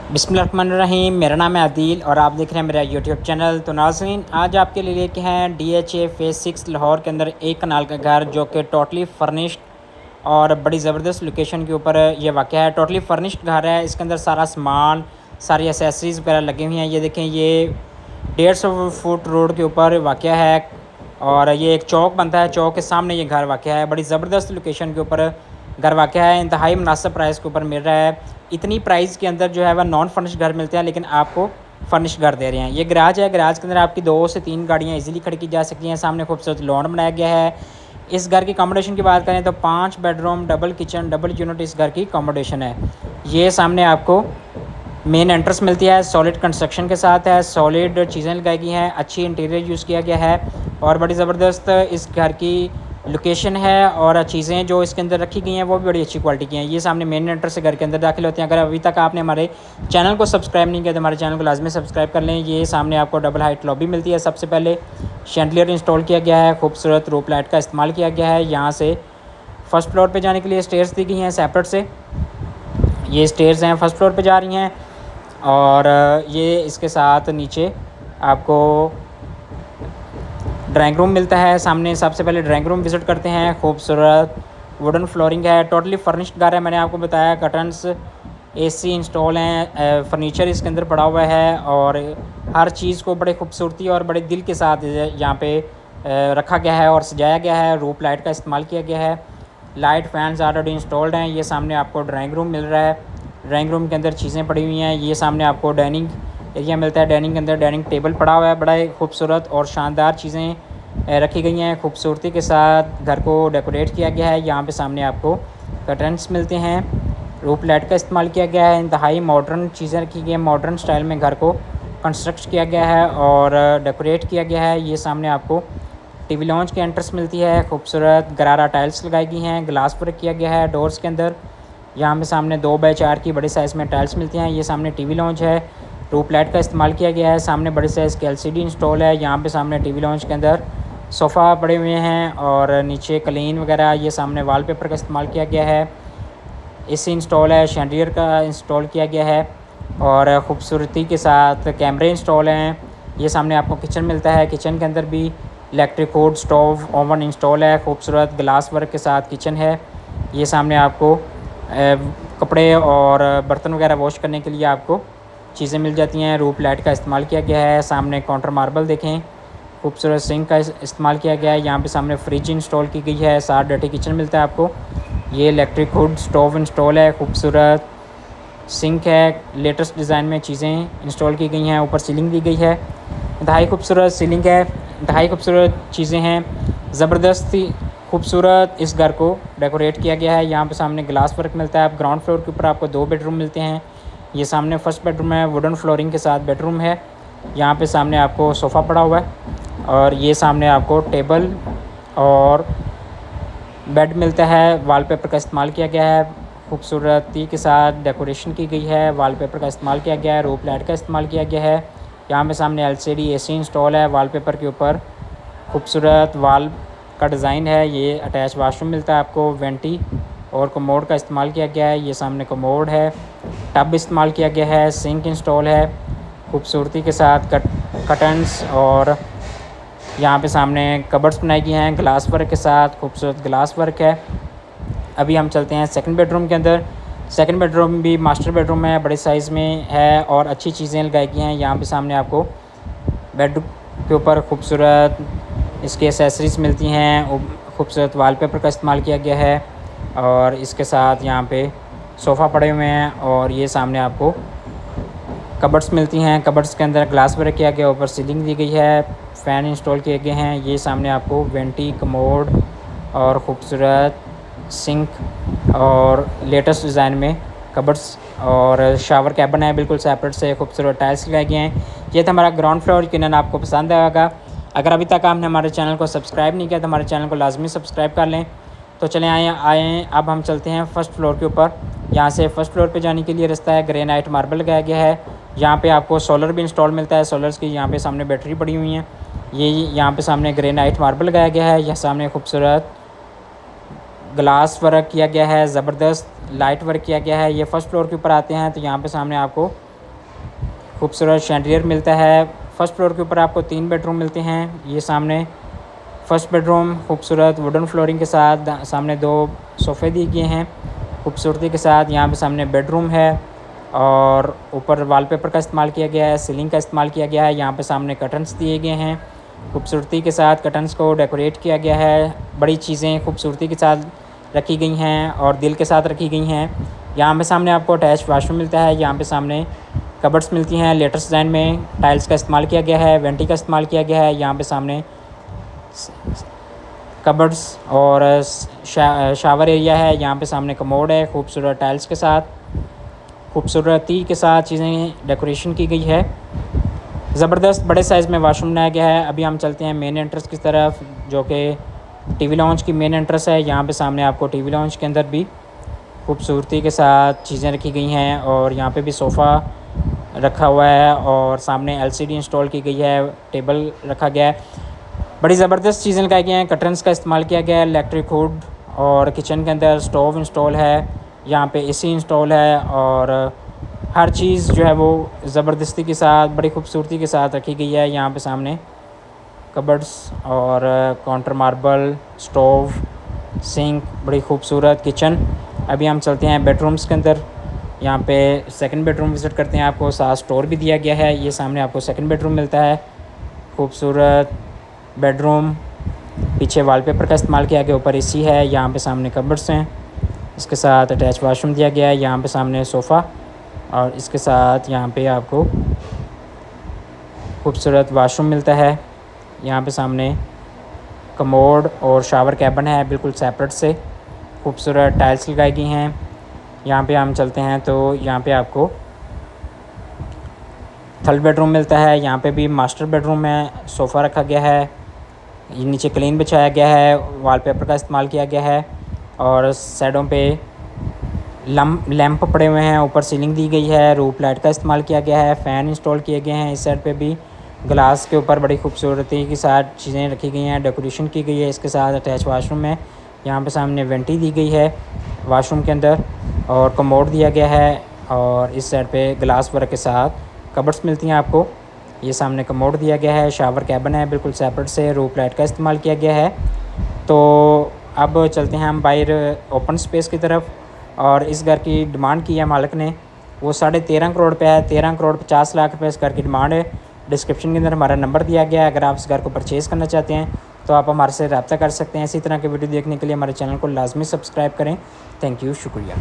बिस्मिल्लाहिर्रहमानिर्रहीम। मेरा नाम है आदिल और आप देख रहे हैं मेरा यूट्यूब चैनल। तो नाज़रीन, आज आपके लिए लेके हैं DHA फेज़ 6 लाहौर के अंदर एक कनाल का घर जो कि टोटली फर्निश्ड और बड़ी ज़बरदस्त लोकेशन के ऊपर ये वाक़या है। टोटली फर्निश्ड घर है, इसके अंदर सारा सामान, सारी एसेसरीज़ वगैरह लगी हुई हैं। ये देखें, ये 150 फुट रोड के ऊपर वाक़या है और ये एक चौक बनता है, चौक के सामने ये घर वाक़या है। बड़ी ज़बरदस्त लोकेशन के ऊपर घर वाक़या है, इंतहाई मुनासिब प्राइस के ऊपर मिल रहा है। इतनी प्राइस के अंदर जो है वह नॉन फर्निश्ड घर मिलते हैं, लेकिन आपको फर्निश्ड घर दे रहे हैं। ये गराज है, गराज के अंदर आपकी 2 से 3 गाड़ियाँ इजीली खड़ी की जा सकती हैं। सामने खूबसूरत लॉन बनाया गया है। इस घर की अकोमोडेशन की बात करें तो 5 bedroom, double kitchen, double unit इस घर की अकोमोडेशन है। ये सामने आपको मेन एंट्रेंस मिलती है, सॉलिड कंस्ट्रक्शन के साथ है, सॉलिड चीज़ें लगाई गई हैं, अच्छी इंटीरियर यूज़ किया गया है और बड़ी ज़बरदस्त इस घर की लोकेशन है और चीज़ें जो इसके अंदर रखी गई हैं वो भी बड़ी अच्छी क्वालिटी की हैं। ये सामने मेन एंट्रेंस से घर के अंदर दाखिल होते हैं। अगर अभी तक आपने हमारे चैनल को सब्सक्राइब नहीं किया तो हमारे चैनल को लाजमी सब्सक्राइब कर लें। ये सामने आपको डबल हाइट लॉबी मिलती है। सबसे पहले शैंडलियर इंस्टॉल किया गया है, खूबसूरत रूप लाइट का इस्तेमाल किया गया है। यहाँ से फर्स्ट फ्लोर पर जाने के लिए स्टेयर्स दी गई हैं सेपरेट से। ये स्टेयर्स हैं, फर्स्ट फ्लोर पर जा रही हैं और ये इसके साथ नीचे आपको ड्राइंग रूम मिलता है। सामने सबसे पहले ड्राइंग रूम विज़िट करते हैं। खूबसूरत वुडन फ्लोरिंग है, टोटली फर्निश्ड घर है। मैंने आपको बताया कर्टन्स, AC इंस्टॉल हैं, फर्नीचर इसके अंदर पड़ा हुआ है और हर चीज़ को बड़े खूबसूरती और बड़े दिल के साथ यहाँ पे रखा गया है और सजाया गया है। रूप लाइट का इस्तेमाल किया गया है। लाइट फैंस ऑलरेडी इंस्टॉल्ड हैं। ये सामने आपको ड्राइंग रूम मिल रहा है। ड्राइंग रूम के अंदर चीज़ें पड़ी हुई हैं। ये सामने आपको डाइनिंग एरिया मिलता है। डाइनिंग के अंदर डाइनिंग टेबल पड़ा हुआ है। बड़ा खूबसूरत और शानदार चीज़ें रखी गई हैं। खूबसूरती के साथ घर को डेकोरेट किया गया है। यहाँ पे सामने आपको कर्टन्स मिलते हैं। रूप लाइट का इस्तेमाल किया गया है। इंतहाई मॉडर्न चीज़ें रखी गई हैं। मॉडर्न स्टाइल में घर को कंस्ट्रक्ट किया गया है और डेकोरेट किया गया है। ये सामने आपको TV लॉन्च की एंट्रेंस मिलती है। खूबसूरत गरारा टाइल्स लगाई गई हैं। ग्लास वर्क किया गया है डोर्स के अंदर। यहाँ पे सामने 2x4 की बड़ी साइज़ में टाइल्स मिलती हैं। ये सामने TV लॉन्च है। रूप लाइट का इस्तेमाल किया गया है। सामने बड़ी साइज़ की LCD इंस्टॉल है। यहाँ पे सामने TV लॉन्च के अंदर सोफ़ा पड़े हुए हैं और नीचे क्लीन वगैरह। ये सामने वॉलपेपर का इस्तेमाल किया गया है। AC इंस्टॉल है, शैंडलियर का इंस्टॉल किया गया है और ख़ूबसूरती के साथ कैमरे इंस्टॉल हैं। ये सामने आपको किचन मिलता है। किचन के अंदर भी electric food stove oven install है। खूबसूरत ग्लास वर्क के साथ किचन है। ये सामने आपको कपड़े और बर्तन वगैरह वॉश करने के लिए आपको चीज़ें मिल जाती हैं। रूप लाइट का इस्तेमाल किया गया है। सामने काउंटर मार्बल देखें, खूबसूरत सिंक का इस्तेमाल किया गया है। यहाँ पे सामने फ्रिज इंस्टॉल की गई है। साथ डर्टी किचन मिलता है आपको। ये इलेक्ट्रिक हुड स्टोव इंस्टॉल है। खूबसूरत सिंक है। लेटेस्ट डिज़ाइन में चीज़ें इंस्टॉल की गई हैं। ऊपर सीलिंग दी गई है। इंतहाई खूबसूरत सीलिंग है। इंतहाई खूबसूरत चीज़ें हैं। ज़बरदस्ती खूबसूरत इस घर को डेकोरेट किया गया है। यहाँ पे सामने ग्लास वर्क मिलता है। ग्राउंड फ्लोर के ऊपर आपको 2 बेडरूम मिलते हैं। ये सामने फर्स्ट बेडरूम है, वुडन फ्लोरिंग के साथ बेडरूम है। यहाँ पे सामने आपको सोफ़ा पड़ा हुआ है और ये सामने आपको टेबल और बेड मिलता है। वॉलपेपर का इस्तेमाल किया गया है। खूबसूरती के साथ डेकोरेशन की गई है। वॉलपेपर का इस्तेमाल किया गया है। रूप लाइट का इस्तेमाल किया गया है। यहाँ पे सामने LCD AC इंस्टॉल है। वॉलपेपर के ऊपर खूबसूरत वॉल का डिज़ाइन है। ये अटैच वाशरूम मिलता है आपको। वेंटी और कमोड का इस्तेमाल किया गया है। ये सामने कमोड है। टब इस्तेमाल किया गया है। सिंक इंस्टॉल है। खूबसूरती के साथ कर्टन्स और यहाँ पे सामने कबर्ड्स बनाई गई हैं ग्लास वर्क के साथ। खूबसूरत ग्लास वर्क है। अभी हम चलते हैं सेकंड बेडरूम के अंदर। सेकंड बेडरूम भी मास्टर बेडरूम है, बड़े साइज़ में है और अच्छी चीज़ें लगाई गई हैं। यहाँ पे सामने आपको बेड के ऊपर खूबसूरत इसकी एसेसरीज़ मिलती हैं। खूबसूरत वॉलपेपर का इस्तेमाल किया गया है और इसके साथ यहाँ पे सोफ़ा पड़े हुए हैं और ये सामने आपको कबर्ड्स मिलती हैं। कबर्ड्स के अंदर ग्लास वर्क किया गया, ऊपर सीलिंग दी गई है, फ़ैन इंस्टॉल किए गए हैं। ये सामने आपको वेंटी, कमोड और ख़ूबसूरत सिंक और लेटेस्ट डिज़ाइन में कबर्ड्स और शावर कैबिन है बिल्कुल सेपरेट से। खूबसूरत टाइल्स लगाए गए हैं। ये था हमारा ग्राउंड फ्लोर। यकीनन आपको पसंद आएगा। अगर अभी तक आपने हमारे चैनल को सब्सक्राइब नहीं किया तो हमारे चैनल को लाजमी सब्सक्राइब कर लें। तो चलें आए अब हम चलते हैं फर्स्ट फ्लोर के ऊपर। यहाँ से फर्स्ट फ्लोर पे जाने के लिए रास्ता है। ग्रेनाइट मार्बल लगाया गया है। यहाँ पे आपको सोलर भी इंस्टॉल मिलता है। सोलर्स की यहाँ पे सामने बैटरी पड़ी हुई हैं। ये यहाँ पे सामने ग्रेनाइट मार्बल लगाया गया है। यह सामने खूबसूरत ग्लास वर्क किया गया है। ज़बरदस्त लाइट वर्क किया गया है। ये फर्स्ट फ्लोर के ऊपर आते हैं तो यहाँ पे सामने आपको खूबसूरत शैंडिलियर मिलता है। फर्स्ट फ्लोर के ऊपर आपको 3 बेडरूम मिलते हैं। ये सामने फर्स्ट बेडरूम खूबसूरत वुडन फ्लोरिंग के साथ, सामने 2 सोफ़े दिए गए हैं खूबसूरती के साथ। यहाँ पे सामने बेडरूम है और ऊपर वॉलपेपर का इस्तेमाल किया गया है, सीलिंग का इस्तेमाल किया गया है। यहाँ पे सामने कर्टन्स दिए गए हैं खूबसूरती के साथ, कर्टन्स को डेकोरेट किया गया है। बड़ी चीज़ें खूबसूरती के साथ रखी गई हैं और दिल के साथ रखी गई हैं। यहाँ पे सामने आपको अटैच वाशरूम मिलता है। यहाँ पे सामने कबर्ड्स मिलती हैं लेटेस्ट डिज़ाइन में, टाइल्स का इस्तेमाल किया गया है, वेंटी का इस्तेमाल किया गया है। यहाँ पे सामने कबर्ड्स और शावर एरिया है। यहाँ पे सामने कमोड है खूबसूरत टाइल्स के साथ, खूबसूरती के साथ चीज़ें डेकोरेशन की गई है। ज़बरदस्त बड़े साइज़ में वाशरूम बनाया गया है। अभी हम चलते हैं मेन एंट्रेंस की तरफ, जो कि टीवी लाउंज की मेन एंट्रेंस है। यहाँ पे सामने आपको टीवी लाउंज के अंदर भी खूबसूरती के साथ चीज़ें रखी गई हैं और यहाँ पे भी सोफ़ा रखा हुआ है और सामने एलसीडी इंस्टॉल की गई है, टेबल रखा गया है। बड़ी ज़बरदस्त चीज़ें लगाई गई हैं। कर्टन्स का इस्तेमाल किया गया है, इलेक्ट्रिक हुड और किचन के अंदर स्टोव इंस्टॉल है, यहाँ पे एसी इंस्टॉल है और हर चीज़ जो है वो ज़बरदस्ती के साथ बड़ी खूबसूरती के साथ रखी गई है। यहाँ पे सामने कबर्ड्स और काउंटर मार्बल, स्टोव, सिंक, बड़ी खूबसूरत किचन। अभी हम चलते हैं बेडरूम्स के अंदर। यहाँ पे सेकंड बेडरूम विज़िट करते हैं। आपको साथ स्टोर भी दिया गया है। ये सामने आपको सेकंड बेडरूम मिलता है। खूबसूरत बेडरूम, पीछे वॉलपेपर का इस्तेमाल किया गया, ऊपर एसी है। यहाँ पे सामने कबर्ड्स हैं, इसके साथ अटैच वाशरूम दिया गया है। यहाँ पे सामने सोफ़ा और इसके साथ यहाँ पे आपको खूबसूरत वाशरूम मिलता है। यहाँ पे सामने कमोड और शावर कैबिन है बिल्कुल सेपरेट से, खूबसूरत टाइल्स लगाई गई हैं। यहाँ पे हम चलते हैं तो यहाँ पे आपको थर्ड बेडरूम मिलता है। यहाँ पे भी मास्टर बेडरूम है, सोफ़ा रखा गया है, ये नीचे क्लीन बिछाया गया है, वॉलपेपर का इस्तेमाल किया गया है और साइडों पे लैंप पड़े हुए हैं, ऊपर सीलिंग दी गई है, रूफ लाइट का इस्तेमाल किया गया है, फ़ैन इंस्टॉल किए गए हैं। इस साइड पे भी ग्लास के ऊपर बड़ी खूबसूरती के साथ चीज़ें रखी गई हैं, डेकोरेशन की गई है। इसके साथ अटैच वाशरूम है। यहाँ पे सामने वेंटी दी गई है वाशरूम के अंदर और कमोड दिया गया है और इस साइड पे ग्लास वर्क के साथ कबर्ड्स मिलती हैं आपको। ये सामने कमोड दिया गया है, शावर कैबिन है बिल्कुल सेपरेट से, रूफ लाइट का इस्तेमाल किया गया है। तो अब चलते हैं हम बाहर ओपन स्पेस की तरफ। और इस घर की डिमांड की है मालिक ने, वो 13.5 करोड़ पे है। 13 करोड़ 50 लाख रुपये इस घर की डिमांड है। डिस्क्रिप्शन के अंदर हमारा नंबर दिया गया है। अगर आप इस घर को परचेज़ करना चाहते हैं तो आप हमारे से रब्ता कर सकते हैं। इसी तरह के वीडियो देखने के लिए हमारे चैनल को लाजमी सब्सक्राइब करें। थैंक यू, शुक्रिया।